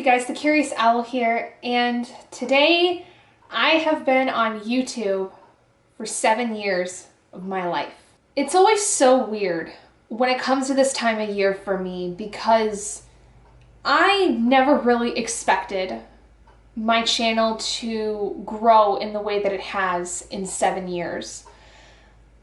you guys? The Curious Owl here, and today I have been on YouTube for 7 years of my life. It's always so weird when it comes to this time of year for me because I never really expected my channel to grow in the way that it has in 7 years.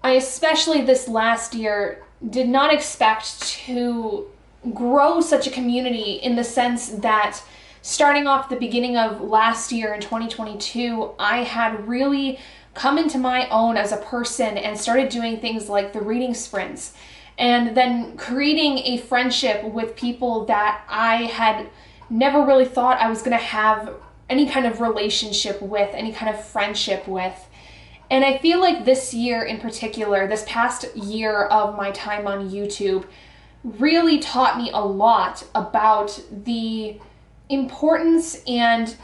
I especially this last year did not expect to grow such a community in the sense that starting off the beginning of last year in 2022, I had really come into my own as a person and started doing things like the reading sprints and then creating a friendship with people that I had never really thought I was going to have any kind of relationship with, any kind of friendship with. And I feel like this year in particular, this past year of my time on YouTube, really taught me a lot about the importance and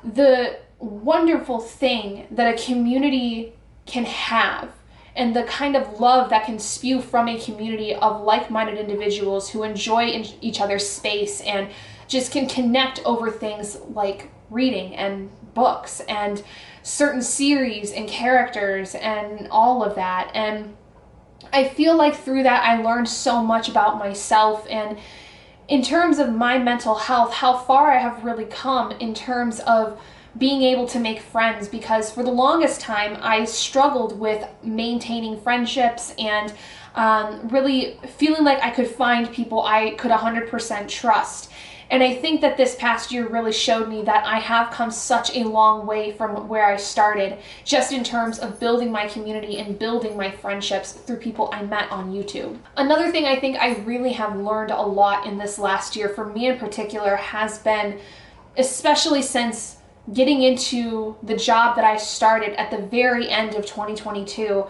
the wonderful thing that a community can have and the kind of love that can spew from a community of like-minded individuals who enjoy each other's space and just can connect over things like reading and books and certain series and characters and all of that. And I feel like through that I learned so much about myself and in terms of my mental health, how far I have really come in terms of being able to make friends, because for the longest time I struggled with maintaining friendships and really feeling like I could find people I could 100% trust. And I think that this past year really showed me that I have come such a long way from where I started, just in terms of building my community and building my friendships through people I met on YouTube. Another thing I think I really have learned a lot in this last year, for me in particular, has been, especially since getting into the job that I started at the very end of 2022,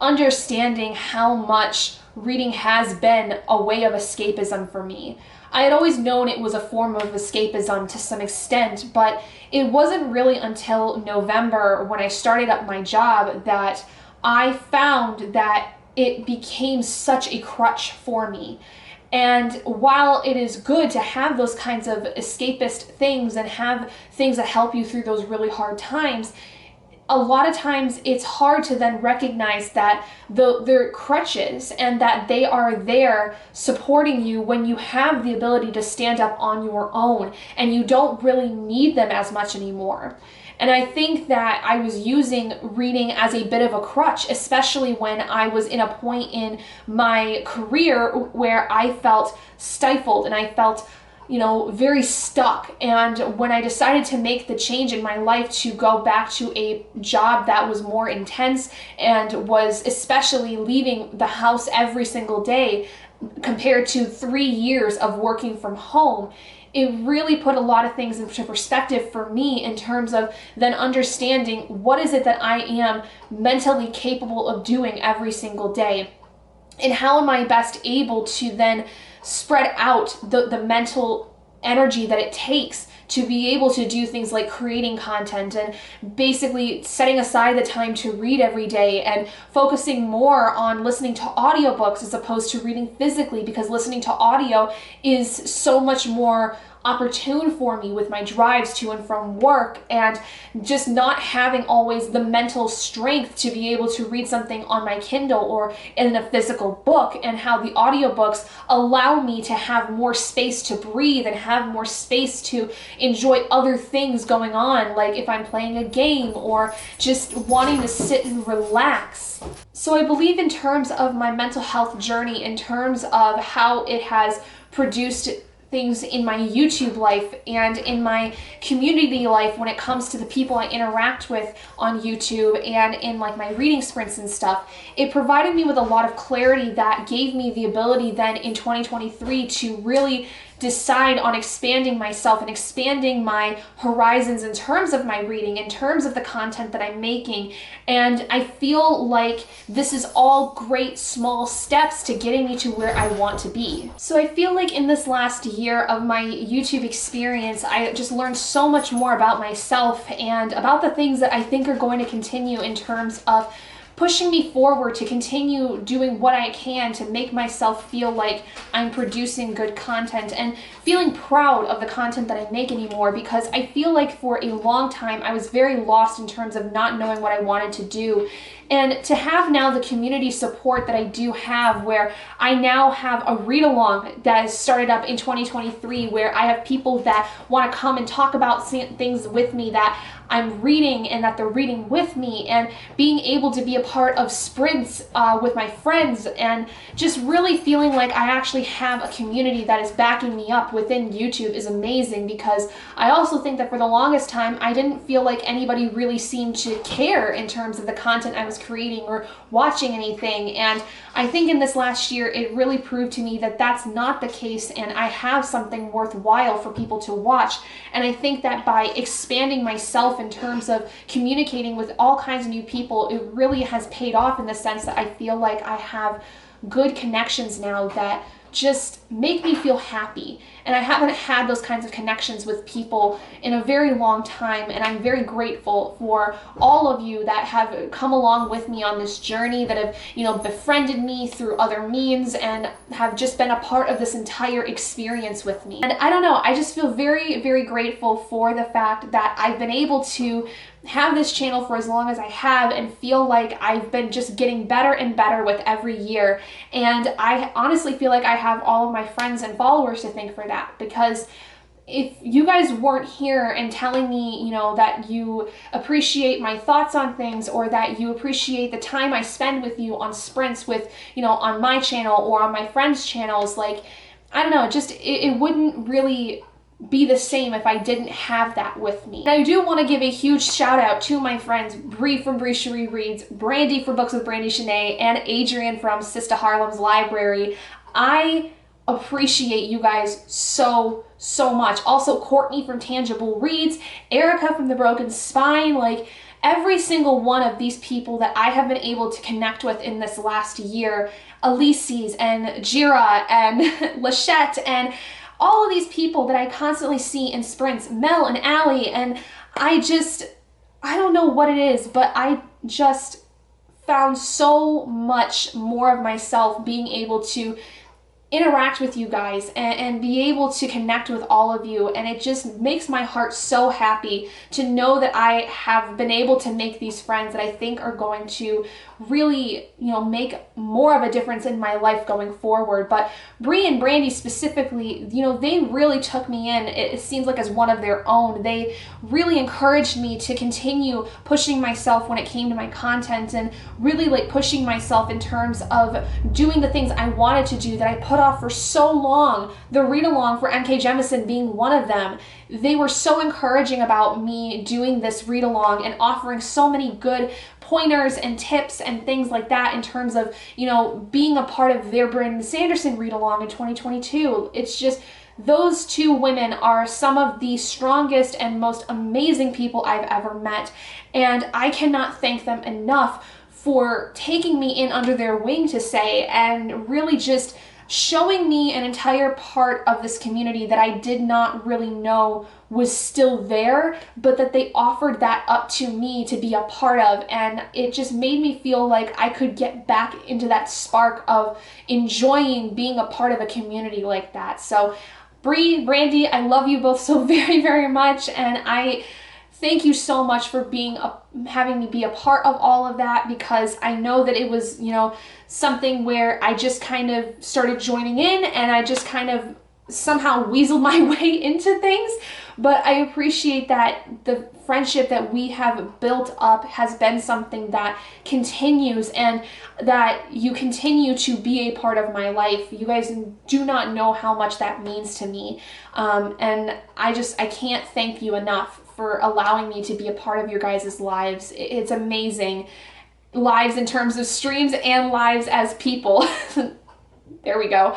understanding how much reading has been a way of escapism for me. I had always known it was a form of escapism to some extent, but it wasn't really until November when I started up my job that I found that it became such a crutch for me. And while it is good to have those kinds of escapist things and have things that help you through those really hard times, a lot of times it's hard to then recognize that they're crutches and that they are there supporting you when you have the ability to stand up on your own and you don't really need them as much anymore. And I think that I was using reading as a bit of a crutch, especially when I was in a point in my career where I felt stifled and I felt very stuck. And when I decided to make the change in my life to go back to a job that was more intense and was especially leaving the house every single day compared to 3 years of working from home, it really put a lot of things into perspective for me in terms of then understanding what is it that I am mentally capable of doing every single day. And how am I best able to then spread out the mental energy that it takes to be able to do things like creating content and basically setting aside the time to read every day and focusing more on listening to audiobooks as opposed to reading physically, because listening to audio is so much more opportune for me with my drives to and from work, and just not having always the mental strength to be able to read something on my Kindle or in a physical book, and how the audiobooks allow me to have more space to breathe and have more space to enjoy other things going on, like if I'm playing a game or just wanting to sit and relax. So I believe in terms of my mental health journey, in terms of how it has produced things in my YouTube life and in my community life when it comes to the people I interact with on YouTube and in like my reading sprints and stuff, it provided me with a lot of clarity that gave me the ability then in 2023 to really decide on expanding myself and expanding my horizons in terms of my reading, in terms of the content that I'm making. And I feel like this is all great small steps to getting me to where I want to be. So I feel like in this last year of my YouTube experience, I just learned so much more about myself and about the things that I think are going to continue in terms of pushing me forward to continue doing what I can to make myself feel like I'm producing good content and feeling proud of the content that I make anymore, because I feel like for a long time I was very lost in terms of not knowing what I wanted to do. And to have now the community support that I do have, where I now have a read-along that has started up in 2023, where I have people that want to come and talk about things with me that I'm reading and that they're reading with me, and being able to be a part of sprints with my friends, and just really feeling like I actually have a community that is backing me up within YouTube is amazing, because I also think that for the longest time I didn't feel like anybody really seemed to care in terms of the content I was creating or watching anything. And I think in this last year it really proved to me that that's not the case, and I have something worthwhile for people to watch. And I think that by expanding myself in terms of communicating with all kinds of new people, it really has paid off in the sense that I feel like I have good connections now that just make me feel happy. And I haven't had those kinds of connections with people in a very long time, and I'm very grateful for all of you that have come along with me on this journey, that have, you know, befriended me through other means and have just been a part of this entire experience with me. And I don't know, I just feel very, very grateful for the fact that I've been able to have this channel for as long as I have, and feel like I've been just getting better and better with every year. And I honestly feel like I have all of my friends and followers to thank for that, because if you guys weren't here and telling me, you know, that you appreciate my thoughts on things, or that you appreciate the time I spend with you on sprints with, you know, on my channel or on my friends' channels, like, I don't know, just it wouldn't really be the same if I didn't have that with me. And I do want to give a huge shout out to my friends Bree from Bree Cherie Reads, Brandy from Books with Brandy Shanae, and Adrian from Sista Harlem's Library. I appreciate you guys so much. Also Courtney from Tangible Reads, Erica from The Broken Spine, like every single one of these people that I have been able to connect with in this last year, Elise's and Jira and Lachette, and all of these people that I constantly see in sprints, Mel and Allie, and I don't know what it is, but I just found so much more of myself being able to interact with you guys and be able to connect with all of you. And it just makes my heart so happy to know that I have been able to make these friends that I think are going to really, you know, make more of a difference in my life going forward. But Bree and Brandy specifically, you know, they really took me in, it seems like, as one of their own. They really encouraged me to continue pushing myself when it came to my content, and really like pushing myself in terms of doing the things I wanted to do that I put off for so long, the read-along for MK Jemison being one of them. They were so encouraging about me doing this read-along and offering so many good pointers and tips and things like that in terms of, you know, being a part of their Brandon Sanderson read-along in 2022. It's just, those two women are some of the strongest and most amazing people I've ever met, and I cannot thank them enough for taking me in under their wing, to say, and really just showing me an entire part of this community that I did not really know was still there, but that they offered that up to me to be a part of. And it just made me feel like I could get back into that spark of enjoying being a part of a community like that. So Bree, Brandy, I love you both so very, very much, and I thank you so much for having me be a part of all of that, because I know that it was, you know, something where I just kind of started joining in, and I just kind of somehow weaseled my way into things. But I appreciate that the friendship that we have built up has been something that continues, and that you continue to be a part of my life. You guys do not know how much that means to me. And I can't thank you enough for allowing me to be a part of your guys' lives. It's amazing. Lives in terms of streams and lives as people. There we go.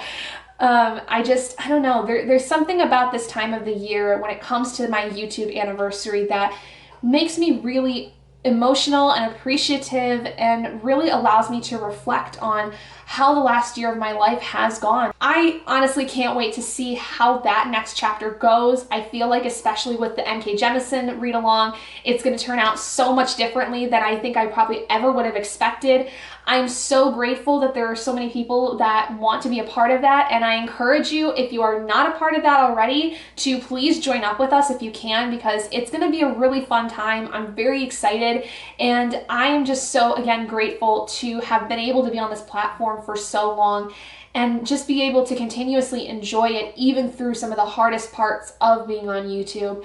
I don't know, there's something about this time of the year when it comes to my YouTube anniversary that makes me really emotional and appreciative and really allows me to reflect on how the last year of my life has gone. I honestly can't wait to see how that next chapter goes. I feel like, especially with the N.K. Jemisin read along, it's going to turn out so much differently than I think I probably ever would have expected. I'm so grateful that there are so many people that want to be a part of that, and I encourage you, if you are not a part of that already, to please join up with us if you can, because it's going to be a really fun time. I'm very excited, and I am just so, again, grateful to have been able to be on this platform for so long and just be able to continuously enjoy it, even through some of the hardest parts of being on YouTube.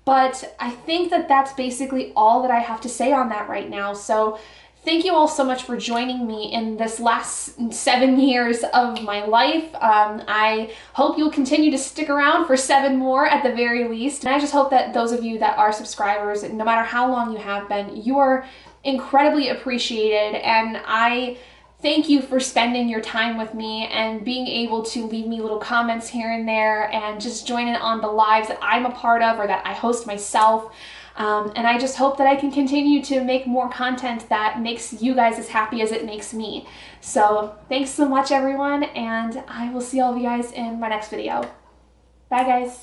But I think that that's basically all that I have to say on that right now. So thank you all so much for joining me in this last 7 years of my life. I hope you'll continue to stick around for 7 more at the very least. And I just hope that those of you that are subscribers, no matter how long you have been, you are incredibly appreciated. And I thank you for spending your time with me and being able to leave me little comments here and there and just join in on the lives that I'm a part of or that I host myself. And I just hope that I can continue to make more content that makes you guys as happy as it makes me. So thanks so much, everyone, and I will see all of you guys in my next video. Bye, guys.